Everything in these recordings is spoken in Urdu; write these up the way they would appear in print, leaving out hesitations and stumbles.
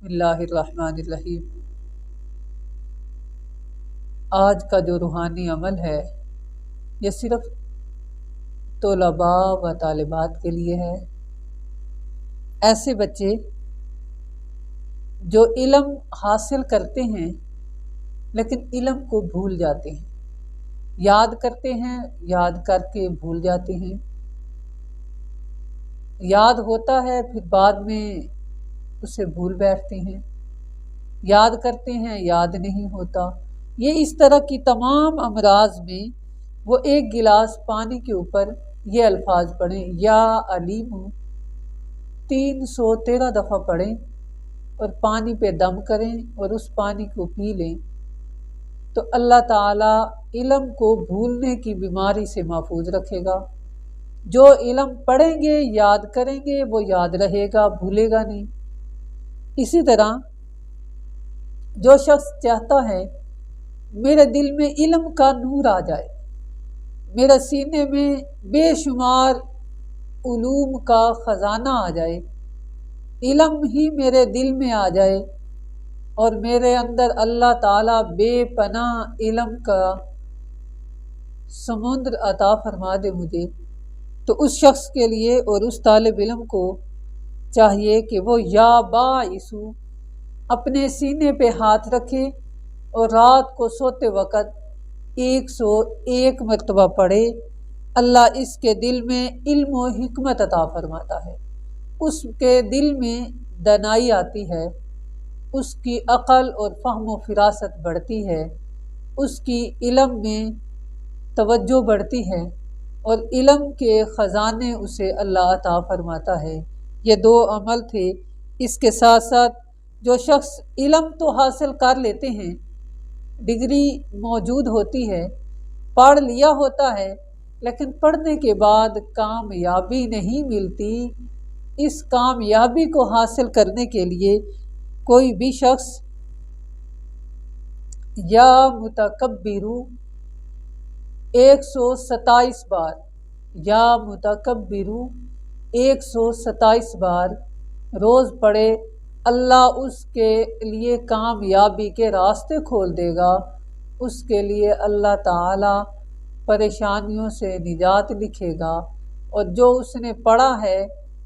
بسم اللہ الرحمن الرحیم۔ آج کا جو روحانی عمل ہے یہ صرف طلباء و طالبات کے لیے ہے۔ ایسے بچے جو علم حاصل کرتے ہیں لیکن علم کو بھول جاتے ہیں، یاد کرتے ہیں، یاد کر کے بھول جاتے ہیں، یاد ہوتا ہے پھر بعد میں اسے بھول بیٹھتے ہیں، یاد کرتے ہیں یاد نہیں ہوتا۔ یہ اس طرح کی تمام امراض میں وہ ایک گلاس پانی کے اوپر یہ الفاظ پڑھیں، یا علیم 313 دفعہ پڑھیں اور پانی پہ دم کریں اور اس پانی کو پی لیں تو اللہ تعالیٰ علم کو بھولنے کی بیماری سے محفوظ رکھے گا۔ جو علم پڑھیں گے یاد کریں گے وہ یاد رہے گا، بھولے گا نہیں۔ اسی طرح جو شخص چاہتا ہے میرے دل میں علم کا نور آ جائے، میرے سینے میں بے شمار علوم کا خزانہ آ جائے، علم ہی میرے دل میں آ جائے اور میرے اندر اللہ تعالیٰ بے پناہ علم کا سمندر عطا فرما دے مجھے، تو اس شخص کے لیے اور اس طالب علم کو چاہیے کہ وہ یا باعثو اپنے سینے پہ ہاتھ رکھے اور رات کو سوتے وقت 101 مرتبہ پڑھے۔ اللہ اس کے دل میں علم و حکمت عطا فرماتا ہے، اس کے دل میں دانائی آتی ہے، اس کی عقل اور فہم و فراست بڑھتی ہے، اس کی علم میں توجہ بڑھتی ہے اور علم کے خزانے اسے اللہ عطا فرماتا ہے۔ یہ دو عمل تھے۔ اس کے ساتھ ساتھ جو شخص علم تو حاصل کر لیتے ہیں، ڈگری موجود ہوتی ہے، پڑھ لیا ہوتا ہے، لیکن پڑھنے کے بعد کامیابی نہیں ملتی۔ اس کامیابی کو حاصل کرنے کے لیے کوئی بھی شخص یا متکبرو 127 بار، یا متکبرو 127 بار روز پڑھے، اللہ اس کے لیے کامیابی کے راستے کھول دے گا، اس کے لیے اللہ تعالیٰ پریشانیوں سے نجات لکھے گا، اور جو اس نے پڑھا ہے،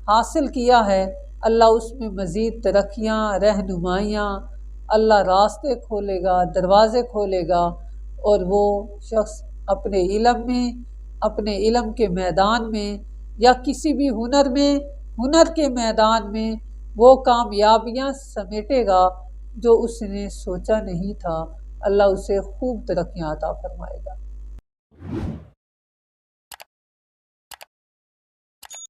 حاصل کیا ہے، اللہ اس میں مزید ترقیاں، رہنمائیاں، اللہ راستے کھولے گا، دروازے کھولے گا، اور وہ شخص اپنے علم میں، اپنے علم کے میدان میں یا کسی بھی ہنر میں، ہنر کے میدان میں وہ کامیابیاں سمیٹے گا جو اس نے سوچا نہیں تھا۔ اللہ اسے خوب ترقیاں عطا فرمائے گا۔